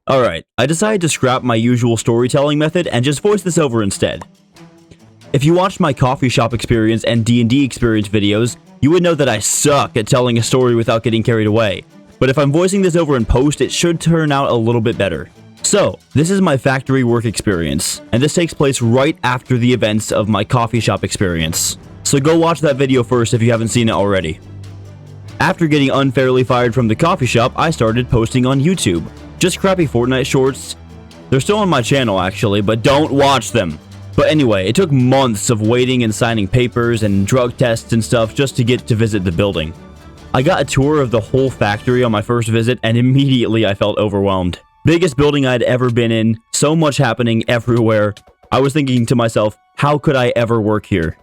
Alright, I decided to scrap my usual storytelling method and just voice this over instead. If you watched my coffee shop experience and D&D experience videos, you would know that I suck at telling a story without getting carried away. But if I'm voicing this over in post, it should turn out a little bit better. So, this is my factory work experience, and this takes place right after the events of my coffee shop experience. So go watch that video first if you haven't seen it already. After getting unfairly fired from the coffee shop, I started posting on YouTube. Just crappy Fortnite shorts. They're still on my channel actually, but don't watch them. But anyway, it took months of waiting and signing papers and drug tests and stuff just to get to visit the building. I got a tour of the whole factory on my first visit and immediately I felt overwhelmed. Biggest building I'd ever been in, so much happening everywhere. I was thinking to myself, how could I ever work here?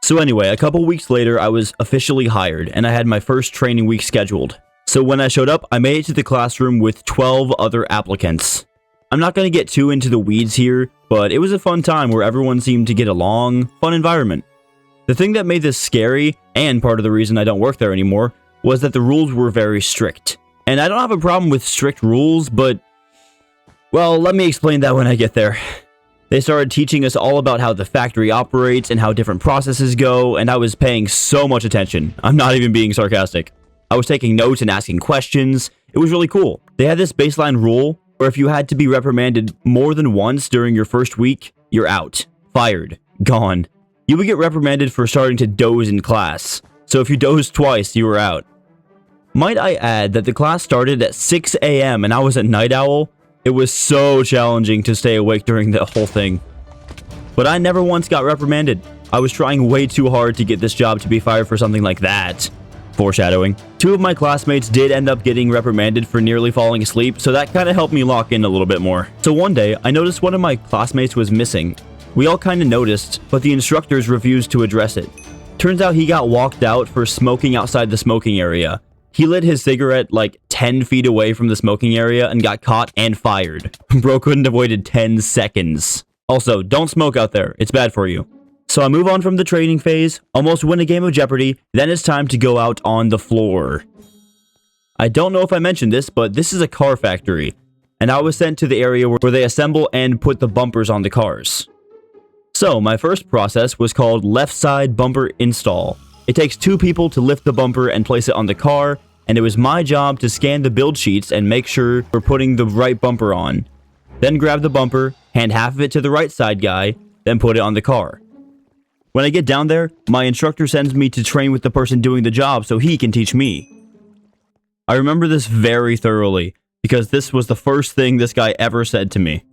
So anyway, a couple weeks later, I was officially hired and I had my first training week scheduled. So when I showed up, I made it to the classroom with 12 other applicants. I'm not going to get too into the weeds here, but it was a fun time where everyone seemed to get along, fun environment. The thing that made this scary, and part of the reason I don't work there anymore, was that the rules were very strict. And I don't have a problem with strict rules, but, well, let me explain that when I get there. They started teaching us all about how the factory operates and how different processes go, and I was paying so much attention. I'm not even being sarcastic. I was taking notes and asking questions. It was really cool. They had this baseline rule where if you had to be reprimanded more than once during your first week, you're out, fired, gone. You would get reprimanded for starting to doze in class. So if you dozed twice, you were out. Might I add that the class started at 6 a.m. and I was a night owl? It was so challenging to stay awake during the whole thing. But I never once got reprimanded. I was trying way too hard to get this job to be fired for something like that. Foreshadowing. 2 of my classmates did end up getting reprimanded for nearly falling asleep, so that kind of helped me lock in a little bit more. So one day, I noticed one of my classmates was missing. We all kind of noticed, but the instructors refused to address it. Turns out he got walked out for smoking outside the smoking area. He lit his cigarette like 10 feet away from the smoking area and got caught and fired. Bro couldn't have waited 10 seconds. Also, don't smoke out there. It's bad for you. So I move on from the training phase, almost win a game of Jeopardy, then it's time to go out on the floor. I don't know if I mentioned this, but this is a car factory, and I was sent to the area where they assemble and put the bumpers on the cars. So my first process was called left side bumper install. It takes 2 people to lift the bumper and place it on the car, and it was my job to scan the build sheets and make sure we're putting the right bumper on. Then grab the bumper, hand half of it to the right side guy, then put it on the car. When I get down there, my instructor sends me to train with the person doing the job so he can teach me. I remember this very thoroughly, because this was the first thing this guy ever said to me.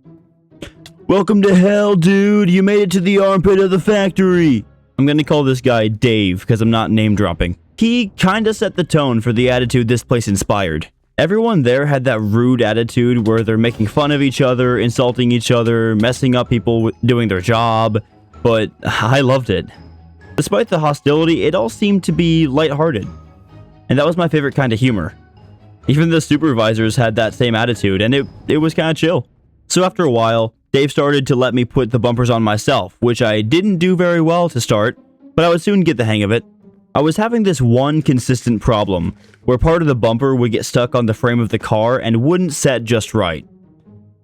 "Welcome to hell, dude! You made it to the armpit of the factory!" I'm gonna call this guy Dave, because I'm not name dropping. He kinda set the tone for the attitude this place inspired. Everyone there had that rude attitude where they're making fun of each other, insulting each other, messing up people doing their job. But I loved it. Despite the hostility, it all seemed to be lighthearted. And that was my favorite kind of humor. Even the supervisors had that same attitude, and it was kind of chill. So after a while, Dave started to let me put the bumpers on myself, which I didn't do very well to start, but I would soon get the hang of it. I was having this one consistent problem, where part of the bumper would get stuck on the frame of the car and wouldn't set just right.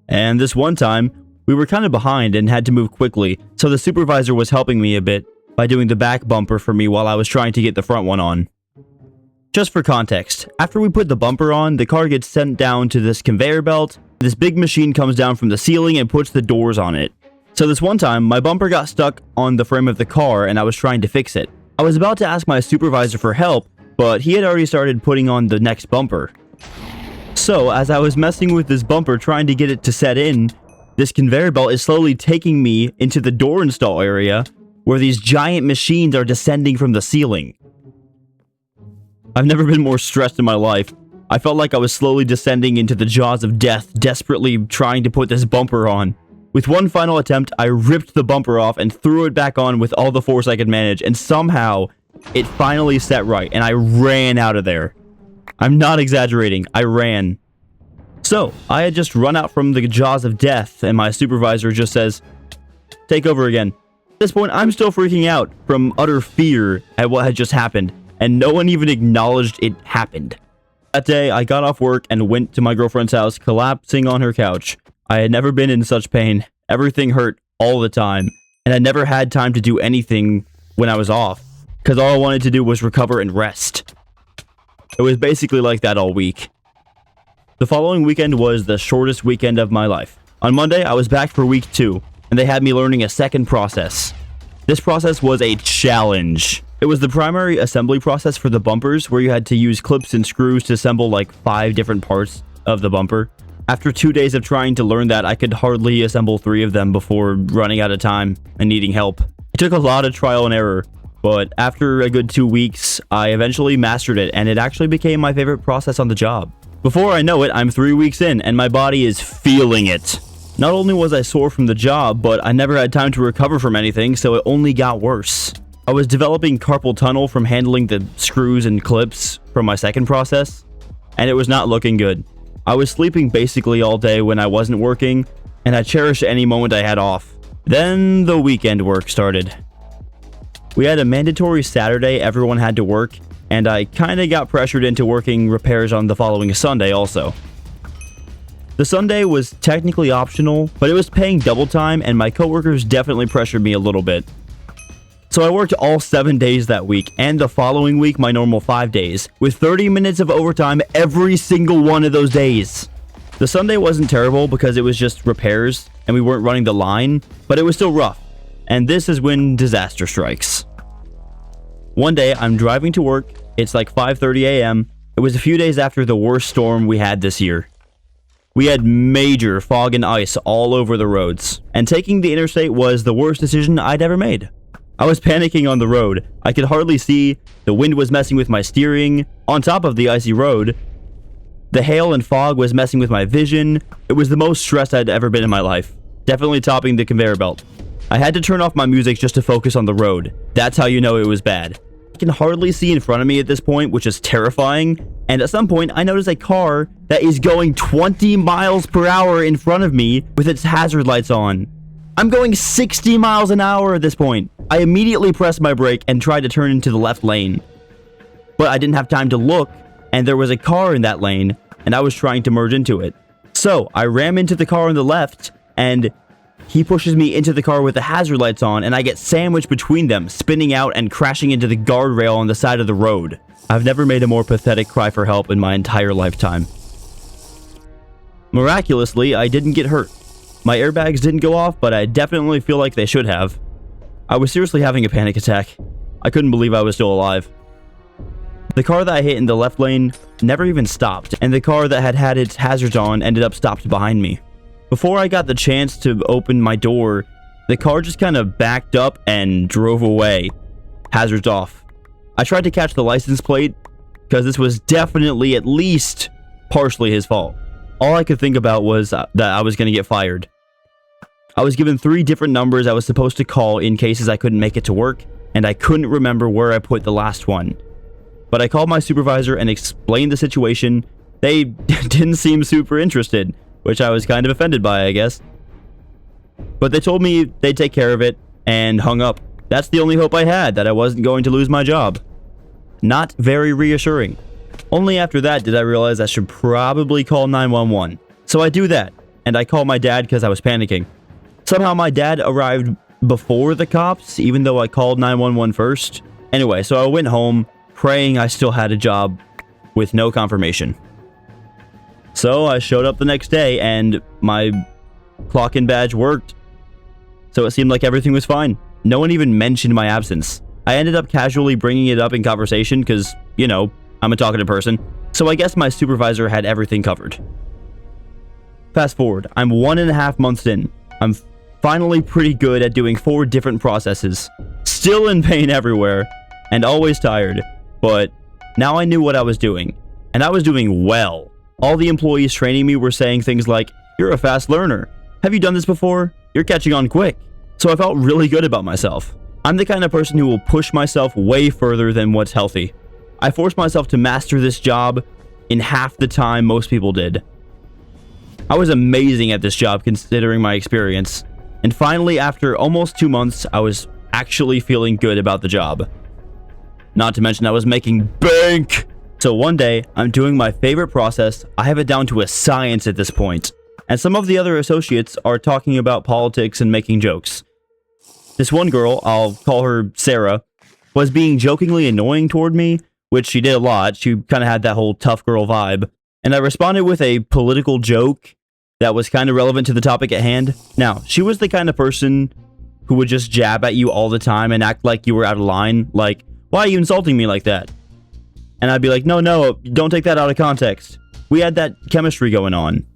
And this one time, we were kind of behind and had to move quickly, so the supervisor was helping me a bit by doing the back bumper for me while I was trying to get the front one on. Just for context, after we put the bumper on, the car gets sent down to this conveyor belt. This big machine comes down from the ceiling and puts the doors on it. So this one time, my bumper got stuck on the frame of the car and I was trying to fix it. I was about to ask my supervisor for help, but he had already started putting on the next bumper. So as I was messing with this bumper trying to get it to set in, this conveyor belt is slowly taking me into the door install area where these giant machines are descending from the ceiling. I've never been more stressed in my life. I felt like I was slowly descending into the jaws of death, desperately trying to put this bumper on. With one final attempt, I ripped the bumper off and threw it back on with all the force I could manage, and somehow, it finally set right, and I ran out of there. I'm not exaggerating, I ran. So, I had just run out from the jaws of death, and my supervisor just says, "Take over again." At this point, I'm still freaking out from utter fear at what had just happened, and no one even acknowledged it happened. That day, I got off work and went to my girlfriend's house, collapsing on her couch. I had never been in such pain. Everything hurt all the time, and I never had time to do anything when I was off, because all I wanted to do was recover and rest. It was basically like that all week. The following weekend was the shortest weekend of my life. On Monday, I was back for week 2, and they had me learning a second process. This process was a challenge. It was the primary assembly process for the bumpers, where you had to use clips and screws to assemble like 5 different parts of the bumper. After 2 days of trying to learn that, I could hardly assemble 3 of them before running out of time and needing help. It took a lot of trial and error, but after a good 2 weeks, I eventually mastered it, and it actually became my favorite process on the job. Before I know it, I'm 3 weeks in, and my body is feeling it. Not only was I sore from the job, but I never had time to recover from anything, so it only got worse. I was developing carpal tunnel from handling the screws and clips from my second process, and it was not looking good. I was sleeping basically all day when I wasn't working, and I cherished any moment I had off. Then the weekend work started. We had a mandatory Saturday everyone had to work, and I kinda got pressured into working repairs on the following Sunday also. The Sunday was technically optional, but it was paying double time, and my coworkers definitely pressured me a little bit. So I worked all 7 days that week, and the following week my normal 5 days, with 30 minutes of overtime every single one of those days. The Sunday wasn't terrible because it was just repairs, and we weren't running the line, but it was still rough, and this is when disaster strikes. One day, I'm driving to work, it's like 5:30 a.m., it was a few days after the worst storm we had this year. We had major fog and ice all over the roads, and taking the interstate was the worst decision I'd ever made. I was panicking on the road. I could hardly see, the wind was messing with my steering, on top of the icy road. The hail and fog was messing with my vision. It was the most stressed I'd ever been in my life, definitely topping the conveyor belt. I had to turn off my music just to focus on the road. That's how you know it was bad. I can hardly see in front of me at this point, which is terrifying, and at some point I notice a car that is going 20 miles per hour in front of me with its hazard lights on. I'm going 60 miles an hour at this point. I immediately pressed my brake and tried to turn into the left lane. But I didn't have time to look, and there was a car in that lane, and I was trying to merge into it. So I ram into the car on the left, and he pushes me into the car with the hazard lights on, and I get sandwiched between them, spinning out and crashing into the guardrail on the side of the road. I've never made a more pathetic cry for help in my entire lifetime. Miraculously, I didn't get hurt. My airbags didn't go off, but I definitely feel like they should have. I was seriously having a panic attack. I couldn't believe I was still alive. The car that I hit in the left lane never even stopped, and the car that had its hazards on ended up stopped behind me. Before I got the chance to open my door, the car just kind of backed up and drove away. Hazards off. I tried to catch the license plate, because this was definitely at least partially his fault. All I could think about was that I was going to get fired. I was given 3 different numbers I was supposed to call in cases I couldn't make it to work, and I couldn't remember where I put the last one. But I called my supervisor and explained the situation. They didn't seem super interested, which I was kind of offended by, I guess. But they told me they'd take care of it, and hung up. That's the only hope I had, that I wasn't going to lose my job. Not very reassuring. Only after that did I realize I should probably call 911. So I do that, and I call my dad because I was panicking. Somehow my dad arrived before the cops, even though I called 911 first. Anyway, so I went home, praying I still had a job, with no confirmation. So I showed up the next day, and my clock-in badge worked. So it seemed like everything was fine. No one even mentioned my absence. I ended up casually bringing it up in conversation because, you know, I'm a talkative person. So I guess my supervisor had everything covered. Fast forward, I'm 1.5 months in. I'm finally pretty good at doing 4 different processes. Still in pain everywhere, and always tired. But now I knew what I was doing, and I was doing well. All the employees training me were saying things like, "You're a fast learner. Have you done this before? You're catching on quick." So I felt really good about myself. I'm the kind of person who will push myself way further than what's healthy. I forced myself to master this job in half the time most people did. I was amazing at this job considering my experience. And finally, after almost 2 months, I was actually feeling good about the job. Not to mention I was making bank. So one day, I'm doing my favorite process. I have it down to a science at this point. And some of the other associates are talking about politics and making jokes. This one girl, I'll call her Sarah, was being jokingly annoying toward me, which she did a lot. She kind of had that whole tough girl vibe. And I responded with a political joke that was kind of relevant to the topic at hand. Now, she was the kind of person who would just jab at you all the time and act like you were out of line. Like, why are you insulting me like that? And I'd be like, no, don't take that out of context. We had that chemistry going on.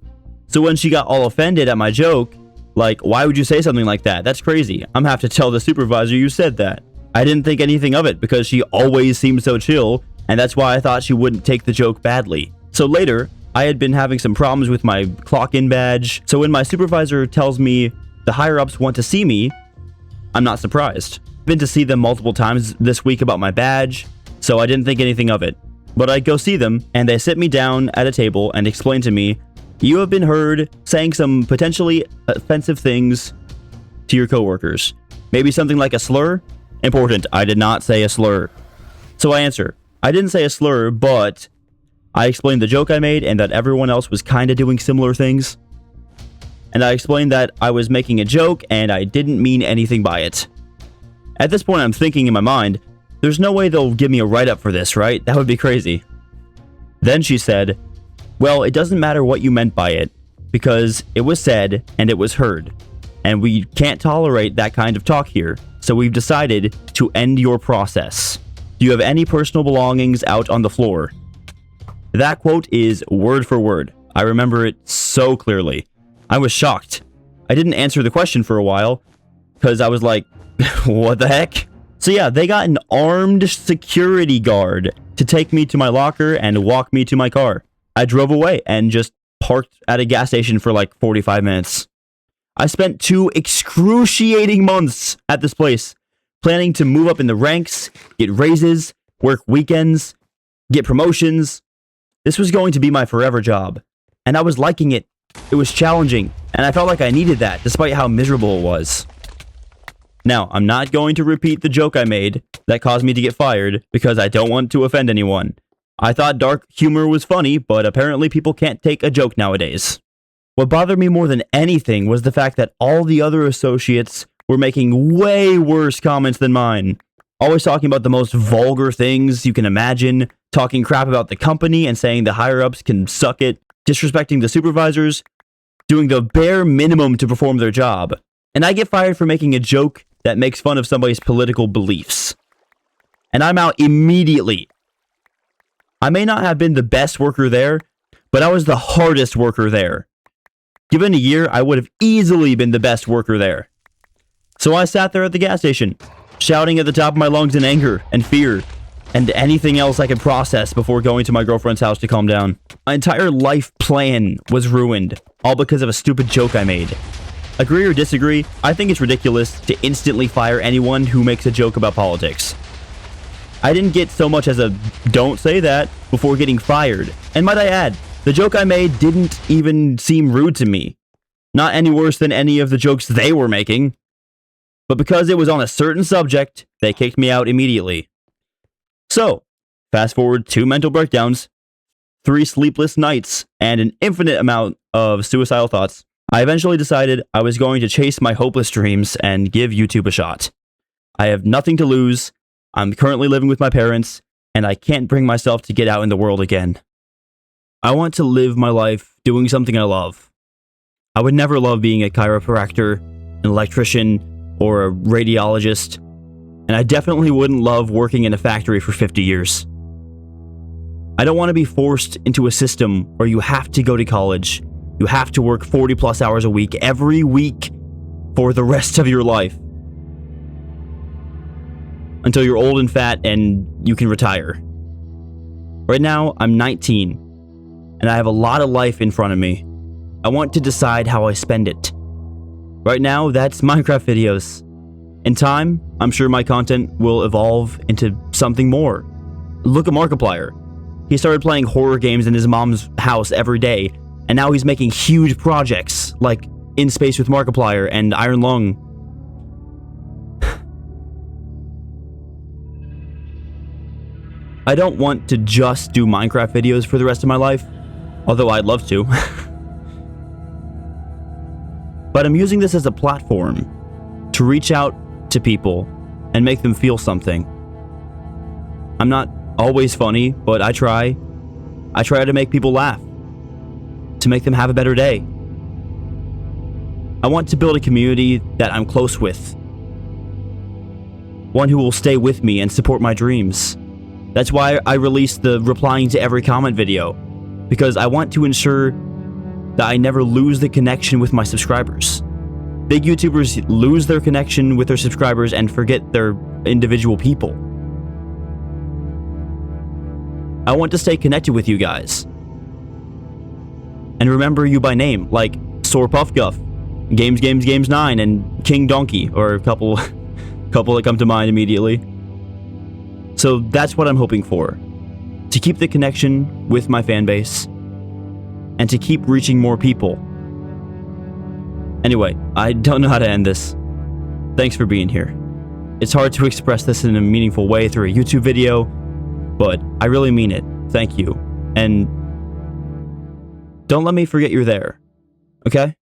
So when she got all offended at my joke, like, why would you say something like that? That's crazy. I'm gonna have to tell the supervisor you said that. I didn't think anything of it because she always seemed so chill, and that's why I thought she wouldn't take the joke badly. So later, I had been having some problems with my clock-in badge, so when my supervisor tells me the higher-ups want to see me, I'm not surprised. I've been to see them multiple times this week about my badge, so I didn't think anything of it. But I go see them, and they sit me down at a table and explain to me, you have been heard saying some potentially offensive things to your coworkers. Maybe something like a slur? Important, I did not say a slur. So I answer, I didn't say a slur, but I explained the joke I made and that everyone else was kind of doing similar things. And I explained that I was making a joke and I didn't mean anything by it. At this point, I'm thinking in my mind, there's no way they'll give me a write-up for this, right? That would be crazy. Then she said, well, it doesn't matter what you meant by it, because it was said and it was heard. And we can't tolerate that kind of talk here, so we've decided to end your process. Do you have any personal belongings out on the floor? That quote is word for word. I remember it so clearly. I was shocked. I didn't answer the question for a while, because I was like, what the heck? So yeah, they got an armed security guard to take me to my locker and walk me to my car. I drove away and just parked at a gas station for like 45 minutes. I spent 2 excruciating months at this place, planning to move up in the ranks, get raises, work weekends, get promotions. This was going to be my forever job, and I was liking it. It was challenging, and I felt like I needed that, despite how miserable it was. Now, I'm not going to repeat the joke I made that caused me to get fired, because I don't want to offend anyone. I thought dark humor was funny, but apparently people can't take a joke nowadays. What bothered me more than anything was the fact that all the other associates were making way worse comments than mine. Always talking about the most vulgar things you can imagine, talking crap about the company and saying the higher-ups can suck it, disrespecting the supervisors, doing the bare minimum to perform their job. And I get fired for making a joke that makes fun of somebody's political beliefs. And I'm out immediately. I may not have been the best worker there, but I was the hardest worker there. Given a year, I would have easily been the best worker there. So I sat there at the gas station, shouting at the top of my lungs in anger and fear, and anything else I could process before going to my girlfriend's house to calm down. My entire life plan was ruined, all because of a stupid joke I made. Agree or disagree, I think it's ridiculous to instantly fire anyone who makes a joke about politics. I didn't get so much as a don't say that before getting fired. And might I add, the joke I made didn't even seem rude to me. Not any worse than any of the jokes they were making. But because it was on a certain subject, they kicked me out immediately. So, fast forward 2 mental breakdowns, 3 sleepless nights, and an infinite amount of suicidal thoughts. I eventually decided I was going to chase my hopeless dreams and give YouTube a shot. I have nothing to lose. I'm currently living with my parents, and I can't bring myself to get out in the world again. I want to live my life doing something I love. I would never love being a chiropractor, an electrician, or a radiologist, and I definitely wouldn't love working in a factory for 50 years. I don't want to be forced into a system where you have to go to college, you have to work 40 plus hours a week, every week, for the rest of your life. Until you're old and fat and you can retire. Right now, I'm 19, and I have a lot of life in front of me. I want to decide how I spend it. Right now, that's Minecraft videos. In time, I'm sure my content will evolve into something more. Look at Markiplier. He started playing horror games in his mom's house every day, and now he's making huge projects, like In Space with Markiplier and Iron Lung. I don't want to just do Minecraft videos for the rest of my life, although I'd love to. But I'm using this as a platform to reach out to people and make them feel something. I'm not always funny, but I try. I try to make people laugh, to make them have a better day. I want to build a community that I'm close with. One who will stay with me and support my dreams. That's why I released the replying to every comment video, because I want to ensure that I never lose the connection with my subscribers. Big YouTubers lose their connection with their subscribers and forget their individual people. I want to stay connected with you guys. And remember you by name, like Sore Puff Guff, Games 9, and King Donkey, or a couple that come to mind immediately. So that's what I'm hoping for. To keep the connection with my fanbase, and to keep reaching more people. Anyway, I don't know how to end this. Thanks for being here. It's hard to express this in a meaningful way through a YouTube video, but I really mean it. Thank you. And don't let me forget you're there. Okay?